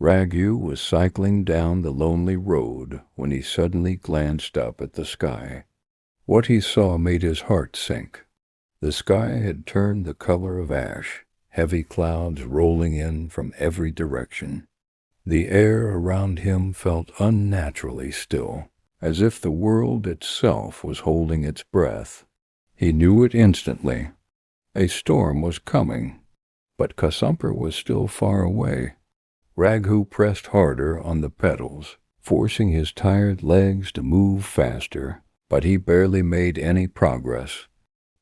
Raghu was cycling down the lonely road when he suddenly glanced up at the sky. What he saw made his heart sink. The sky had turned the color of ash, heavy clouds rolling in from every direction. The air around him felt unnaturally still, as if the world itself was holding its breath. He knew it instantly. A storm was coming, but Kasamper was still far away. Raghu pressed harder on the pedals, forcing his tired legs to move faster, but he barely made any progress.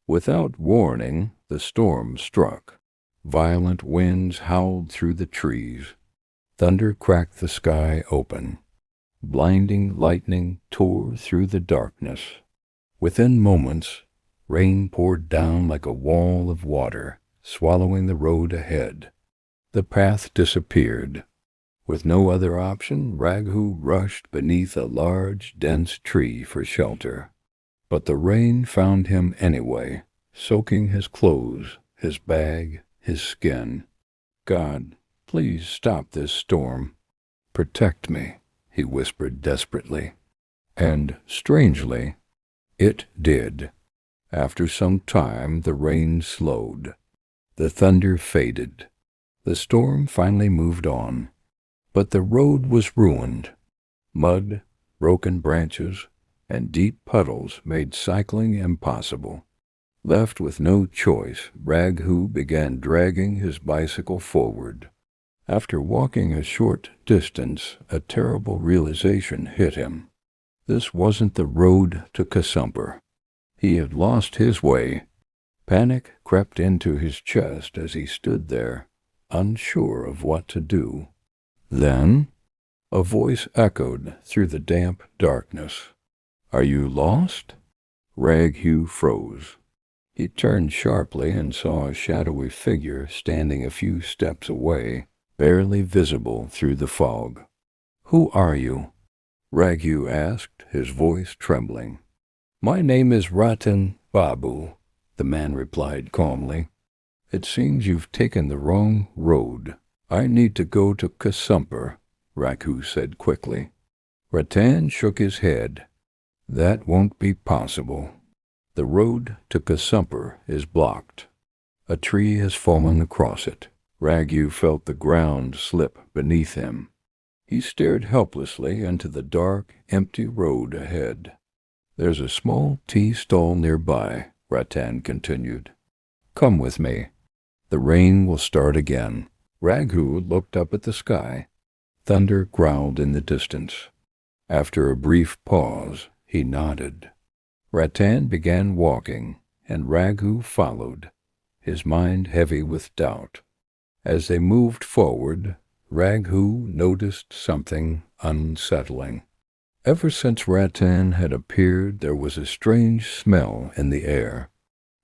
Without warning, the storm struck. Violent winds howled through the trees. Thunder cracked the sky open. Blinding lightning tore through the darkness. Within moments, rain poured down like a wall of water, swallowing the road ahead. The path disappeared. With no other option, Raghu rushed beneath a large, dense tree for shelter. But the rain found him anyway, soaking his clothes, his bag, his skin. "God, please stop this storm. Protect me," he whispered desperately. And, strangely, it did. After some time, the rain slowed. The thunder faded. The storm finally moved on. But the road was ruined. Mud, broken branches, and deep puddles made cycling impossible. Left with no choice, Raghu began dragging his bicycle forward. After walking a short distance, a terrible realization hit him. This wasn't the road to Kasamper. He had lost his way. Panic crept into his chest as he stood there, unsure of what to do. Then, a voice echoed through the damp darkness. "Are you lost?" Raghu froze. He turned sharply and saw a shadowy figure standing a few steps away, barely visible through the fog. "Who are you?" Raghu asked, his voice trembling. "My name is Ratan Babu," the man replied calmly. "It seems you've taken the wrong road. I need to go to Kasamper," Raghu said quickly. Ratan shook his head. "That won't be possible. The road to Kasamper is blocked. A tree has fallen across it." Raghu felt the ground slip beneath him. He stared helplessly into the dark, empty road ahead. "There's a small tea stall nearby," Ratan continued. "Come with me. The rain will start again." Raghu looked up at the sky. Thunder growled in the distance. After a brief pause, he nodded. Ratan began walking, and Raghu followed, his mind heavy with doubt. As they moved forward, Raghu noticed something unsettling. Ever since Ratan had appeared, there was a strange smell in the air,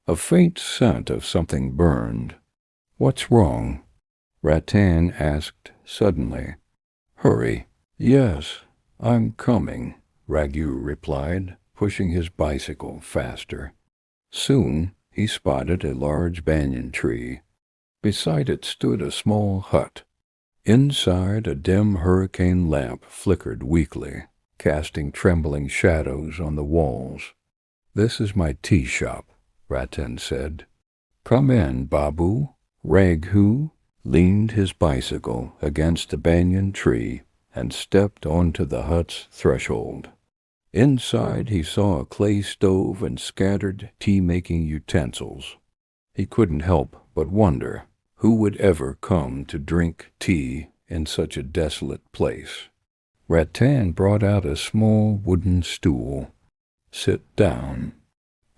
a faint scent of something burned. "What's wrong?" Ratan asked suddenly. "Hurry." "Yes, I'm coming," Raghu replied, pushing his bicycle faster. Soon he spotted a large banyan tree. Beside it stood a small hut. Inside, a dim hurricane lamp flickered weakly, casting trembling shadows on the walls. "This is my tea shop," Ratan said. "Come in, Babu." Raghu leaned his bicycle against the banyan tree and stepped onto the hut's threshold. Inside he saw a clay stove and scattered tea-making utensils. He couldn't help but wonder who would ever come to drink tea in such a desolate place. Ratan brought out a small wooden stool. "Sit down.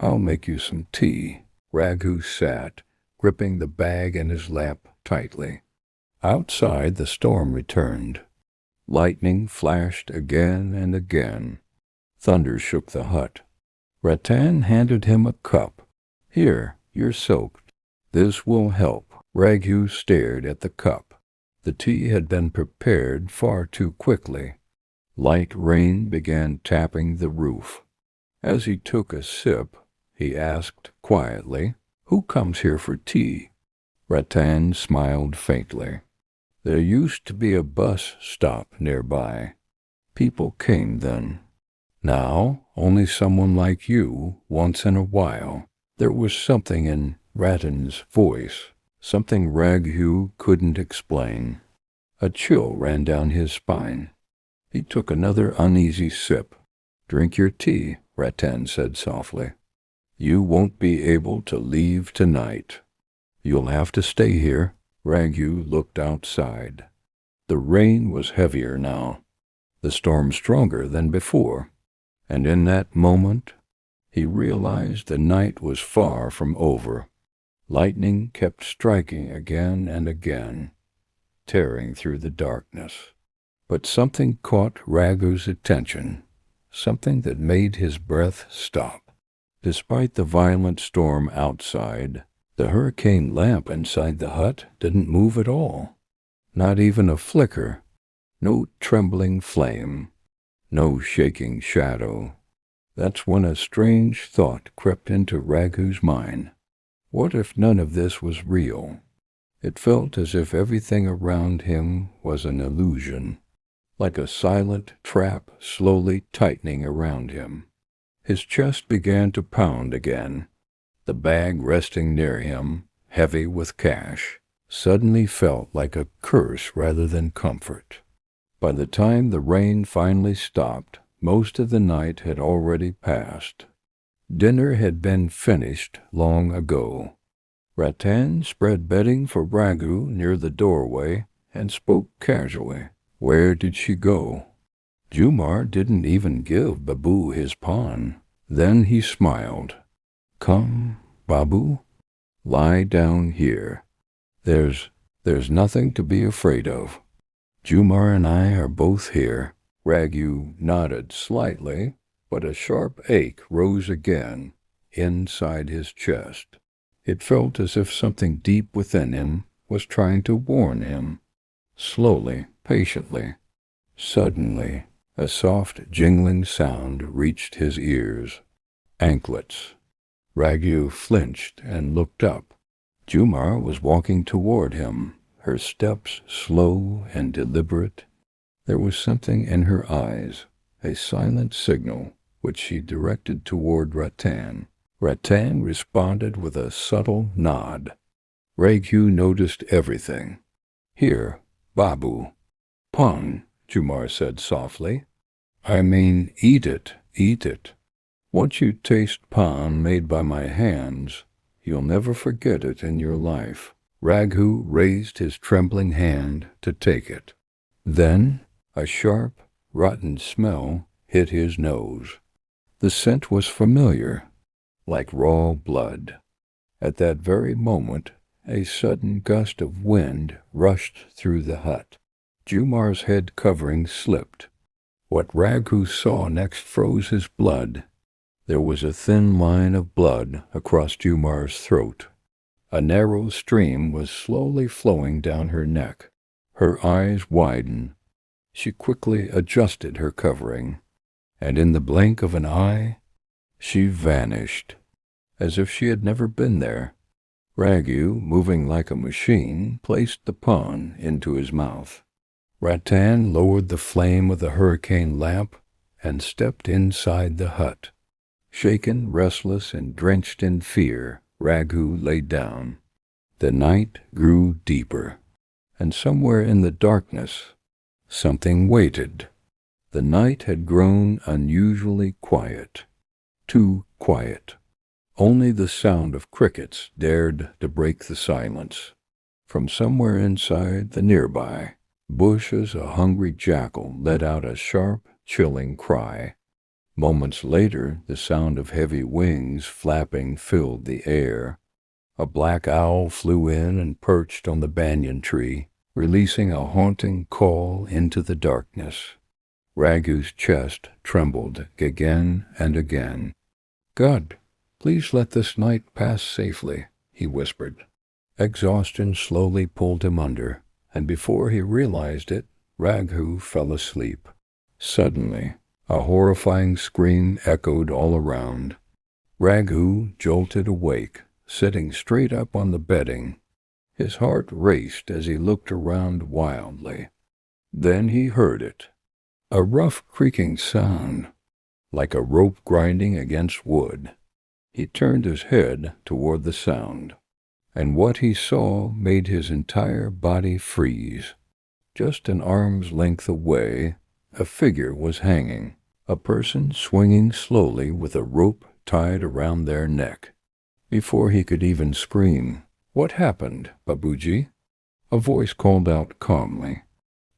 I'll make you some tea." Raghu sat, gripping the bag in his lap tightly. Outside, the storm returned. Lightning flashed again and again. Thunder shook the hut. Ratan handed him a cup. "Here, you're soaked. This will help." Raghu stared at the cup. The tea had been prepared far too quickly. Light rain began tapping the roof. As he took a sip, he asked quietly, "Who comes here for tea?" Ratan smiled faintly. There used to be a bus stop nearby. People came then. Now, only someone like you, once in a while. There was something in Ratton's voice, something Raghu couldn't explain. A chill ran down his spine. He took another uneasy sip. "Drink your tea," Rattan said softly. "You won't be able to leave tonight. You'll have to stay here." Raghu looked outside. The rain was heavier now, the storm stronger than before, and in that moment he realized the night was far from over. Lightning kept striking again and again, tearing through the darkness. But something caught Raghu's attention, something that made his breath stop. Despite the violent storm outside, the hurricane lamp inside the hut didn't move at all. Not even a flicker, no trembling flame, no shaking shadow. That's when a strange thought crept into Raghu's mind. What if none of this was real? It felt as if everything around him was an illusion, like a silent trap slowly tightening around him. His chest began to pound again. The bag resting near him, heavy with cash, suddenly felt like a curse rather than comfort. By the time the rain finally stopped, most of the night had already passed. Dinner had been finished long ago. Rattan spread bedding for Raghu near the doorway and spoke casually. Where did she go? Jumar didn't even give Babu his pawn. Then he smiled. Come, Babu, lie down here. There's nothing to be afraid of. Jumar and I are both here. Raghu nodded slightly, but a sharp ache rose again inside his chest. It felt as if something deep within him was trying to warn him. Slowly, patiently. Suddenly, a soft jingling sound reached his ears. Anklets. Raghu flinched and looked up. Jumar was walking toward him, her steps slow and deliberate. There was something in her eyes, a silent signal, which she directed toward Rattan. Rattan responded with a subtle nod. Raghu noticed everything. Here, Babu. Pawn, Jumar said softly. I mean, eat it, eat it. Once you taste pawn made by my hands, you'll never forget it in your life. Raghu raised his trembling hand to take it. Then a sharp, rotten smell hit his nose. The scent was familiar, like raw blood. At that very moment, a sudden gust of wind rushed through the hut. Jumar's head covering slipped. What Raghu saw next froze his blood. There was a thin line of blood across Jumar's throat. A narrow stream was slowly flowing down her neck. Her eyes widened. She quickly adjusted her covering, and in the blink of an eye, she vanished, as if she had never been there. Raghu, moving like a machine, placed the pawn into his mouth. Rattan lowered the flame of the hurricane lamp and stepped inside the hut. Shaken, restless, and drenched in fear, Raghu lay down. The night grew deeper, and somewhere in the darkness, something waited. The night had grown unusually quiet, too quiet. Only the sound of crickets dared to break the silence. From somewhere inside the nearby bushes, a hungry jackal let out a sharp, chilling cry. Moments later, the sound of heavy wings flapping filled the air. A black owl flew in and perched on the banyan tree, releasing a haunting call into the darkness. Raghu's chest trembled again and again. God, please let this night pass safely, he whispered. Exhaustion slowly pulled him under, and before he realized it, Raghu fell asleep. Suddenly, a horrifying scream echoed all around. Raghu jolted awake, sitting straight up on the bedding. His heart raced as he looked around wildly. Then he heard it, a rough creaking sound, like a rope grinding against wood. He turned his head toward the sound, and what he saw made his entire body freeze. Just an arm's length away, a figure was hanging, a person swinging slowly with a rope tied around their neck. Before he could even scream, "What happened, Babuji?" a voice called out calmly.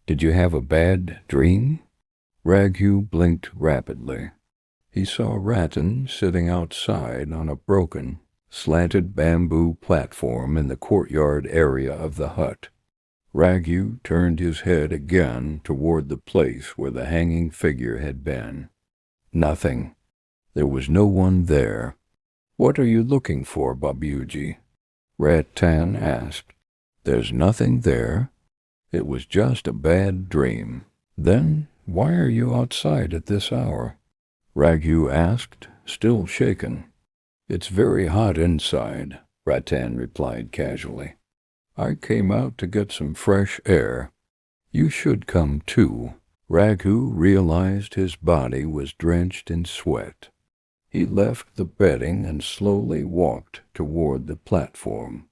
"Did you have a bad dream?" Raghu blinked rapidly. He saw Ratan sitting outside on a broken, slanted bamboo platform in the courtyard area of the hut. Raghu turned his head again toward the place where the hanging figure had been. Nothing. There was no one there. "What are you looking for, Babuji?" Ratan asked. "There's nothing there. It was just a bad dream." "Then why are you outside at this hour?" Raghu asked, still shaken. "It's very hot inside," Ratan replied casually. "I came out to get some fresh air. You should come too." Raghu realized his body was drenched in sweat. He left the bedding and slowly walked toward the platform.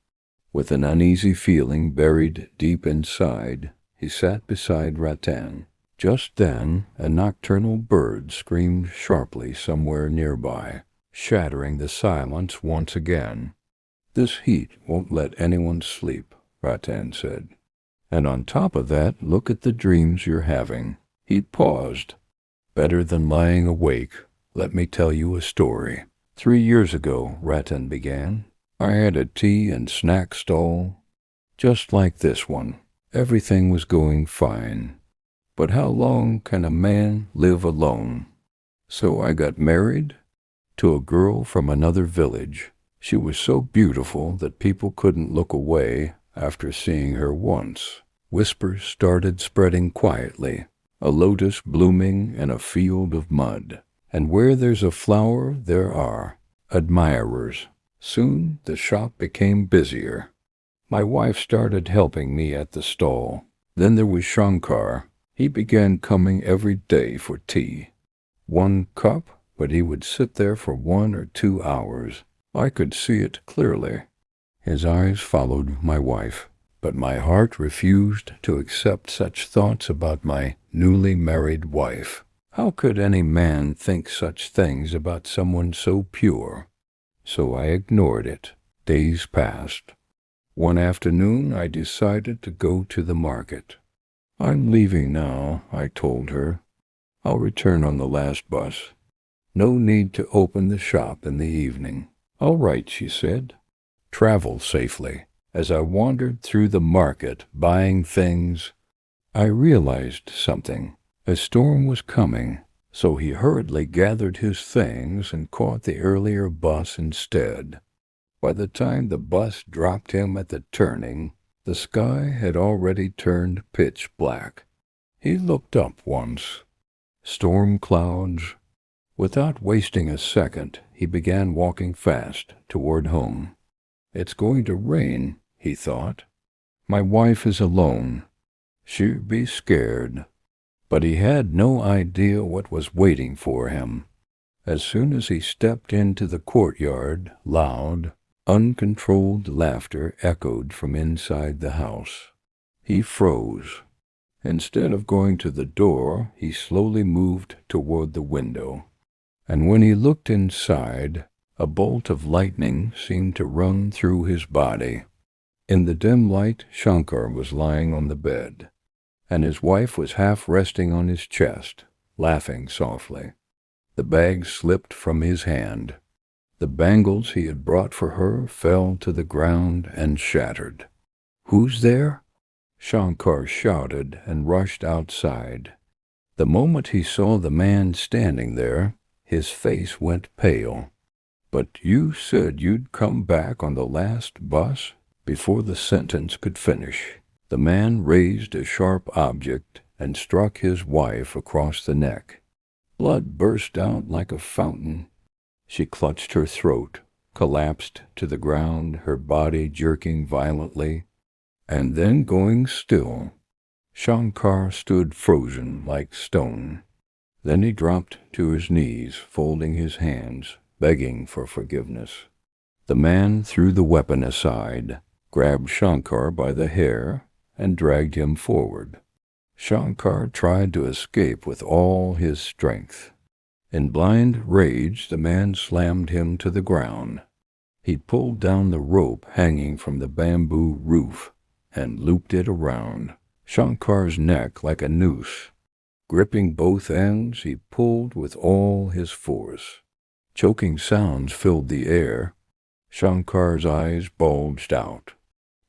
With an uneasy feeling buried deep inside, he sat beside Ratan. Just then, a nocturnal bird screamed sharply somewhere nearby, shattering the silence once again. "This heat won't let anyone sleep," Ratan said. "And on top of that, look at the dreams you're having." He paused. "Better than lying awake, let me tell you a story." 3 years ago, Ratan began, I had a tea and snack stall, just like this one. Everything was going fine. But how long can a man live alone? So I got married to a girl from another village. She was so beautiful that people couldn't look away after seeing her once. Whispers started spreading quietly, a lotus blooming in a field of mud. And where there's a flower, there are admirers. Soon the shop became busier. My wife started helping me at the stall. Then there was Shankar. He began coming every day for tea. 1 cup, but he would sit there for 1 or 2 hours. I could see it clearly. His eyes followed my wife, but my heart refused to accept such thoughts about my newly married wife. How could any man think such things about someone so pure? So I ignored it. Days passed. One afternoon I decided to go to the market. "I'm leaving now," I told her. "I'll return on the last bus. No need to open the shop in the evening." "All right," she said. "Travel safely." As I wandered through the market buying things, I realized something. A storm was coming, so he hurriedly gathered his things and caught the earlier bus instead. By the time the bus dropped him at the turning, the sky had already turned pitch black. He looked up once. Storm clouds. Without wasting a second, he began walking fast toward home. "It's going to rain," he thought. "My wife is alone. She'd be scared." But he had no idea what was waiting for him. As soon as he stepped into the courtyard, loud, uncontrolled laughter echoed from inside the house. He froze. Instead of going to the door, he slowly moved toward the window. And when he looked inside, a bolt of lightning seemed to run through his body. In the dim light, Shankar was lying on the bed, and his wife was half resting on his chest, laughing softly. The bag slipped from his hand. The bangles he had brought for her fell to the ground and shattered. "Who's there?" Shankar shouted and rushed outside. The moment he saw the man standing there, his face went pale. "But you said you'd come back on the last bus?" Before the sentence could finish, the man raised a sharp object and struck his wife across the neck. Blood burst out like a fountain. She clutched her throat, collapsed to the ground, her body jerking violently, and then going still. Shankar stood frozen like stone. Then he dropped to his knees, folding his hands, begging for forgiveness. The man threw the weapon aside, grabbed Shankar by the hair, and dragged him forward. Shankar tried to escape with all his strength. In blind rage, the man slammed him to the ground. He pulled down the rope hanging from the bamboo roof and looped it around Shankar's neck like a noose. Gripping both ends, he pulled with all his force. Choking sounds filled the air. Shankar's eyes bulged out.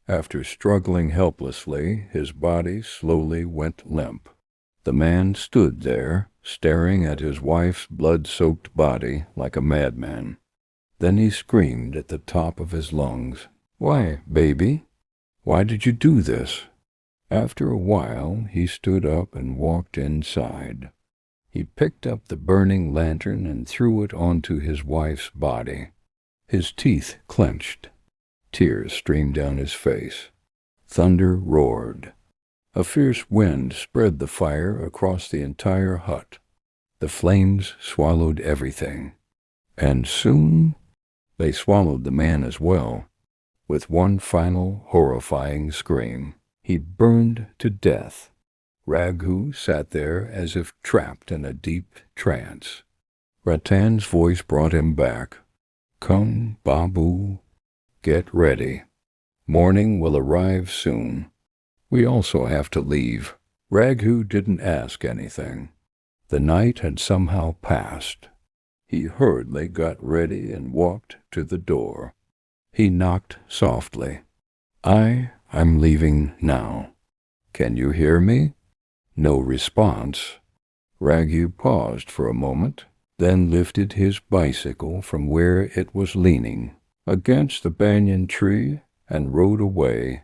After struggling helplessly, his body slowly went limp. The man stood there, staring at his wife's blood-soaked body like a madman. Then he screamed at the top of his lungs, "Why, baby? Why did you do this?" After a while, he stood up and walked inside. He picked up the burning lantern and threw it onto his wife's body. His teeth clenched. Tears streamed down his face. Thunder roared. A fierce wind spread the fire across the entire hut. The flames swallowed everything. And soon they swallowed the man as well. With one final horrifying scream, he burned to death. Raghu sat there as if trapped in a deep trance. Rattan's voice brought him back. "Come, Babu, get ready. Morning will arrive soon. We also have to leave." Raghu didn't ask anything. The night had somehow passed. He hurriedly got ready and walked to the door. He knocked softly. I'm leaving now. Can you hear me?" No response. Raghu paused for a moment, then lifted his bicycle from where it was leaning against the banyan tree and rode away.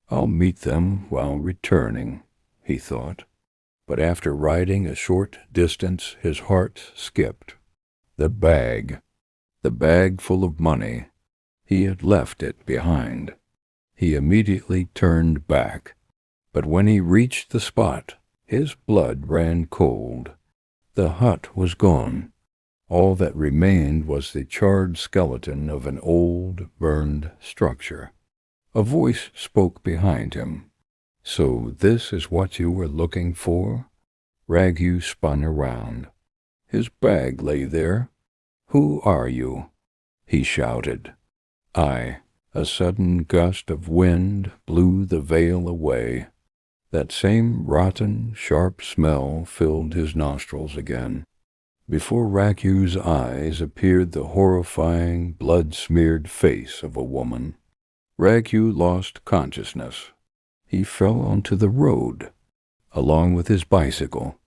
"I'll meet them while returning," he thought. But after riding a short distance, his heart skipped. The bag full of money. He had left it behind. He immediately turned back, but when he reached the spot, his blood ran cold. The hut was gone. All that remained was the charred skeleton of an old, burned structure. A voice spoke behind him. "So this is what you were looking for?" Raghu spun around. His bag lay there. "Who are you?" he shouted. A sudden gust of wind blew the veil away. That same rotten, sharp smell filled his nostrils again. Before Raghu's eyes appeared the horrifying, blood-smeared face of a woman. Raghu lost consciousness. He fell onto the road, along with his bicycle.